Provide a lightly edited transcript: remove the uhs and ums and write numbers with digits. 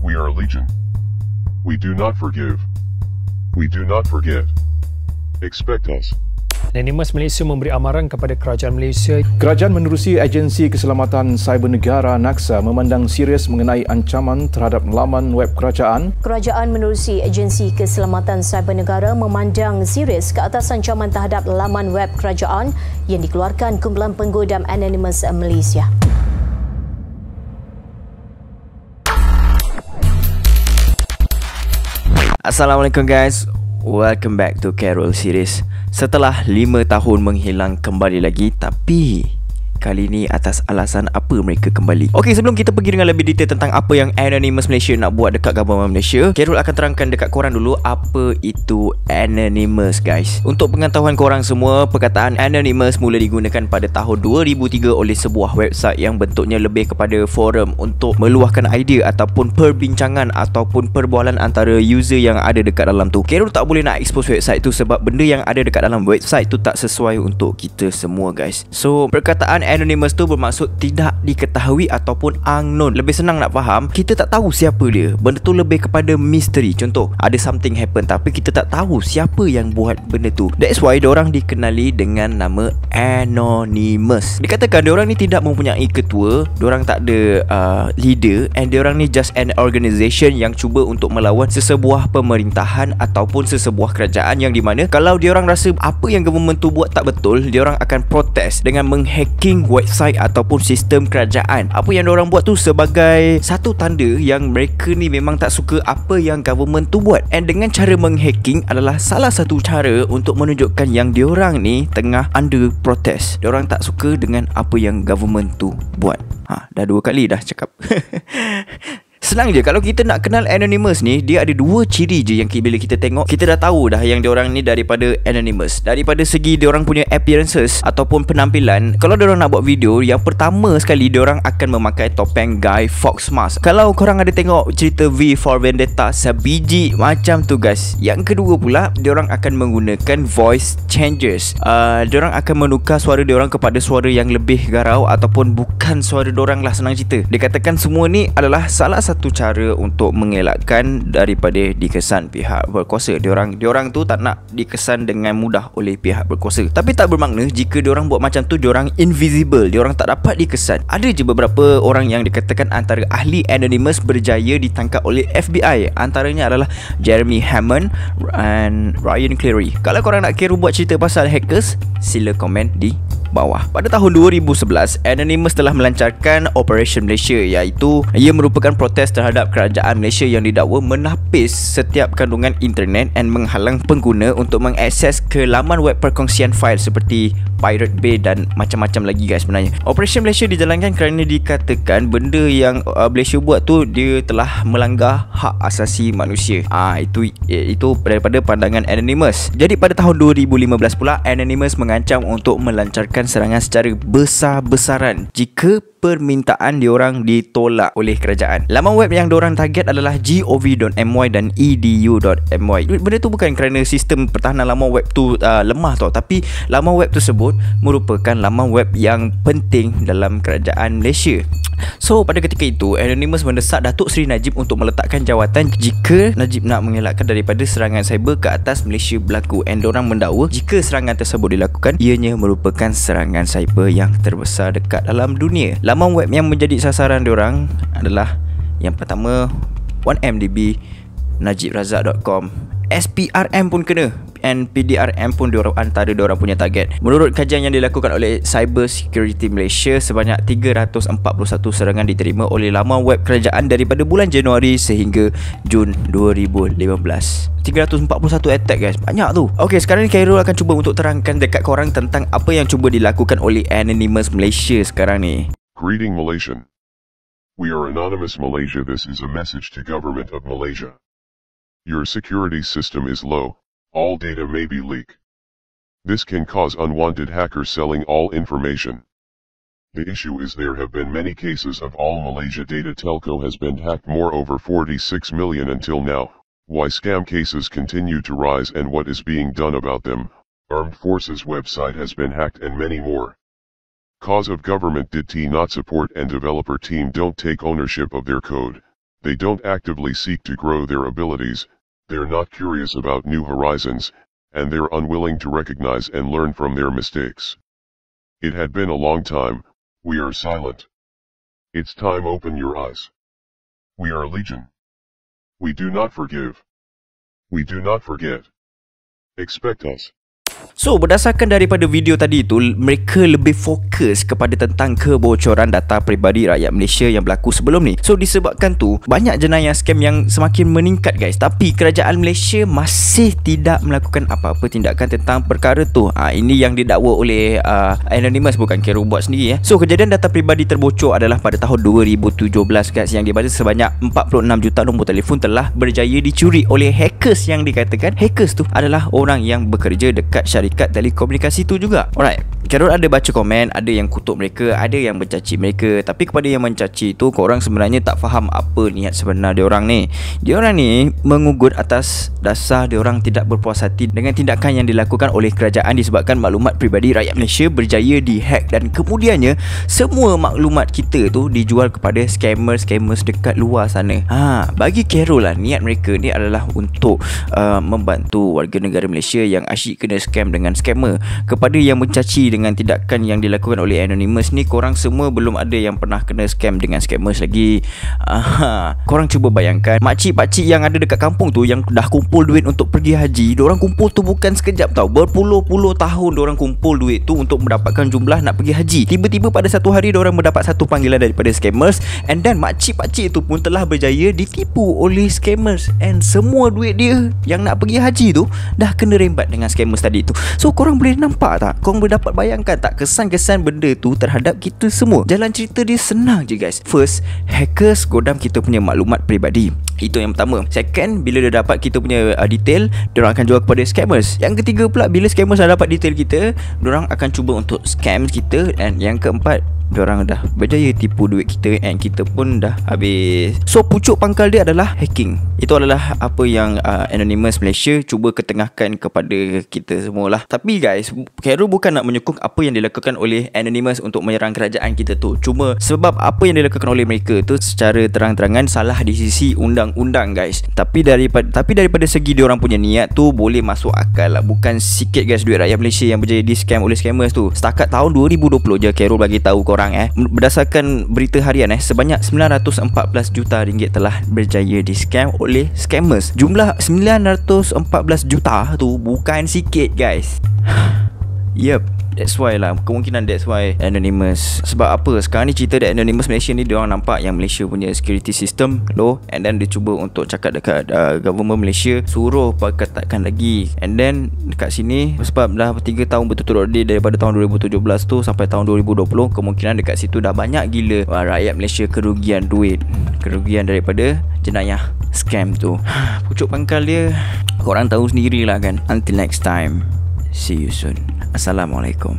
We are legion. We do not forgive. We do not forget. Expect us. Anonymous Malaysia memberi amaran kepada kerajaan Malaysia. Kerajaan menerusi Agensi Keselamatan Cyber Negara NAKSA memandang serius mengenai ancaman terhadap laman web kerajaan. Kerajaan menerusi Agensi Keselamatan Cyber Negara memandang serius ke atas ancaman terhadap laman web kerajaan yang dikeluarkan kumpulan penggodam Anonymous Malaysia. Assalamualaikum guys, welcome back to Carol Series. Setelah 5 tahun menghilang kembali lagi, tapi kali ni atas alasan apa mereka kembali. Okey, sebelum kita pergi dengan lebih detail tentang apa yang Anonymous Malaysia nak buat dekat government Malaysia, Carol akan terangkan dekat korang dulu apa itu Anonymous guys. Untuk pengetahuan korang semua, perkataan Anonymous mula digunakan pada tahun 2003 oleh sebuah website yang bentuknya lebih kepada forum untuk meluahkan idea ataupun perbincangan ataupun perbualan antara user yang ada dekat dalam tu. Carol tak boleh nak expose website tu sebab benda yang ada dekat dalam website tu tak sesuai untuk kita semua guys. So, perkataan Anonymous tu bermaksud tidak diketahui ataupun unknown. Lebih senang nak faham, kita tak tahu siapa dia. Benda tu lebih kepada misteri. Contoh, ada something happen tapi kita tak tahu siapa yang buat benda tu. That's why diorang dikenali dengan nama Anonymous. Dikatakan diorang ni tidak mempunyai ketua, diorang tak ada leader, and diorang ni just an organisation yang cuba untuk melawan sesebuah pemerintahan ataupun sesebuah kerajaan yang di mana kalau diorang rasa apa yang government tu buat tak betul, diorang akan protes dengan menghacking website ataupun sistem kerajaan. Apa yang diorang buat tu sebagai satu tanda yang mereka ni memang tak suka apa yang government tu buat. And dengan cara menghacking adalah salah satu cara untuk menunjukkan yang diorang ni tengah under protest. Diorang tak suka dengan apa yang government tu buat. Dah 2 kali dah cakap. Senang je, kalau kita nak kenal Anonymous ni, dia ada 2 ciri je yang bila kita tengok, kita dah tahu dah yang diorang ni daripada Anonymous. Daripada segi diorang punya appearances ataupun penampilan, kalau diorang nak buat video, yang pertama sekali diorang akan memakai topeng Guy Fawkes mask. Kalau korang ada tengok cerita V for Vendetta, sebiji macam tu guys. Yang kedua pula, diorang akan menggunakan voice changes. Diorang akan menukar suara diorang kepada suara yang lebih garau ataupun bukan suara diorang lah, senang cerita. Dikatakan semua ni adalah salah satu cara untuk mengelakkan daripada dikesan pihak berkuasa. Diorang tu tak nak dikesan dengan mudah oleh pihak berkuasa. Tapi tak bermakna jika diorang buat macam tu diorang invisible, diorang tak dapat dikesan. Ada je beberapa orang yang dikatakan antara ahli Anonymous berjaya ditangkap oleh FBI. Antaranya adalah Jeremy Hammond and Ryan Cleary. Kalau korang nak kira buat cerita pasal hackers, sila komen di bawah. Pada tahun 2011, Anonymous telah melancarkan Operation Malaysia, iaitu ia merupakan protes terhadap kerajaan Malaysia yang didakwa menapis setiap kandungan internet dan menghalang pengguna untuk mengakses ke laman web perkongsian fail seperti Pirate Bay dan macam-macam lagi guys sebenarnya. Operation Malaysia dijalankan kerana dikatakan benda yang Malaysia buat tu dia telah melanggar hak asasi manusia. Itu daripada pandangan Anonymous. Jadi pada tahun 2015 pula, Anonymous mengancam untuk melancarkan serangan secara besar-besaran jika permintaan diorang ditolak oleh kerajaan. Laman web yang diorang target adalah gov.my dan edu.my. Benda tu bukan kerana sistem pertahanan laman web tu lemah tau, tapi laman web tersebut merupakan laman web yang penting dalam kerajaan Malaysia. So pada ketika itu, Anonymous mendesak Datuk Seri Najib untuk meletakkan jawatan jika Najib nak mengelakkan daripada serangan cyber ke atas Malaysia berlaku. And diorang mendakwa jika serangan tersebut dilakukan, ianya merupakan serangan cyber yang terbesar dekat dalam dunia. Laman web yang menjadi sasaran diorang adalah yang pertama 1MDB, najibrazak.com, SPRM pun kena, and PDRM pun antara diorang punya target. Menurut kajian yang dilakukan oleh Cyber Security Malaysia, sebanyak 341 serangan diterima oleh laman web kerajaan daripada bulan Januari sehingga Jun 2015. 341 attack guys, banyak tu. Okay, sekarang ni Khairul akan cuba untuk terangkan dekat korang tentang apa yang cuba dilakukan oleh Anonymous Malaysia sekarang ni. Greeting Malaysian. We are Anonymous Malaysia. This is a message to government of Malaysia. Your security system is low. All data may be leaked. This can cause unwanted hackers selling all information. The issue is there have been many cases of all Malaysia data telco has been hacked, more over 46 million until now. Why scam cases continue to rise and what is being done about them. Armed Forces website has been hacked and many more. Cause of government did not support and developer team don't take ownership of their code. They don't actively seek to grow their abilities, they're not curious about new horizons, and they're unwilling to recognize and learn from their mistakes. It had been a long time, we are silent. It's time open your eyes. We are legion. We do not forgive. We do not forget. Expect us. So, berdasarkan daripada video tadi tu, mereka lebih fokus kepada tentang kebocoran data peribadi rakyat Malaysia yang berlaku sebelum ni. So, disebabkan tu, banyak jenayah scam yang semakin meningkat guys. Tapi kerajaan Malaysia masih tidak melakukan apa-apa tindakan tentang perkara tu. Ini yang didakwa oleh Anonymous, bukan Kero buat sendiri. So, kejadian data peribadi terbocor adalah pada tahun 2017 guys, yang di mana sebanyak 46 juta nombor telefon telah berjaya dicuri oleh hackers, yang dikatakan hackers tu adalah orang yang bekerja dekat syarikat telekomunikasi tu juga. Alright, Carol ada baca komen, ada yang kutuk mereka, ada yang mencaci mereka. Tapi kepada yang mencaci tu, korang sebenarnya tak faham apa niat sebenar diorang ni. Diorang ni mengugut atas dasar diorang tidak berpuas hati dengan tindakan yang dilakukan oleh kerajaan disebabkan maklumat peribadi rakyat Malaysia berjaya dihack, dan kemudiannya semua maklumat kita tu dijual kepada scammer-scammers dekat luar sana. Bagi Carol lah, niat mereka ni adalah untuk membantu warga negara Malaysia yang asyik kena scam dengan scammer. Kepada yang mencaci dengan tindakan yang dilakukan oleh Anonymous ni, korang semua belum ada yang pernah kena scam dengan scammers lagi. Korang cuba bayangkan, makcik-pakcik yang ada dekat kampung tu yang dah kumpul duit untuk pergi haji, diorang kumpul tu bukan sekejap tau, berpuluh-puluh tahun diorang kumpul duit tu untuk mendapatkan jumlah nak pergi haji. Tiba-tiba pada satu hari diorang mendapat satu panggilan daripada scammers, and then makcik-pakcik tu pun telah berjaya ditipu oleh scammers, and semua duit dia yang nak pergi haji tu dah kena rembat dengan scammers tadi tu. So korang boleh nampak tak? Korang boleh dapat bayangkan tak kesan-kesan benda tu terhadap kita semua? Jalan cerita dia senang je guys. First, hackers godam kita punya maklumat peribadi. Itu yang pertama. Second, bila dia dapat kita punya detail, diorang akan jual kepada scammers. Yang ketiga pula, bila scammers dah dapat detail kita, diorang akan cuba untuk scam kita. Dan yang keempat, diorang dah berjaya tipu duit kita, and kita pun dah habis. So pucuk pangkal dia adalah hacking. Itu adalah apa yang Anonymous Malaysia cuba ketengahkan kepada kita semualah. Tapi guys, Carol bukan nak menyokong apa yang dilakukan oleh Anonymous untuk menyerang kerajaan kita tu. Cuma sebab apa yang dilakukan oleh mereka tu secara terang-terangan salah di sisi undang-undang guys. Tapi daripada segi diorang punya niat tu boleh masuk akal lah. Bukan sikit guys duit rakyat Malaysia yang berjaya di scam oleh scammers tu. Setakat tahun 2020 je Carol bagi tahu korang berdasarkan berita harian sebanyak 914 juta ringgit telah berjaya di scam oleh scammers. Jumlah 914 juta tu bukan sikit guys. Yep, that's why lah. Kemungkinan that's why Anonymous. Sebab apa? Sekarang ni cerita dari Anonymous Malaysia ni, diorang nampak yang Malaysia punya security system low, and then dia cuba untuk cakap dekat government Malaysia suruh perketatkan lagi. And then dekat sini, sebab dah 3 tahun berturut-turut daripada tahun 2017 tu sampai tahun 2020, kemungkinan dekat situ dah banyak gila rakyat Malaysia kerugian duit, kerugian daripada jenayah scam tu. Pucuk pangkal dia korang tahu sendirilah kan. Until next time, see you soon. Assalamualaikum.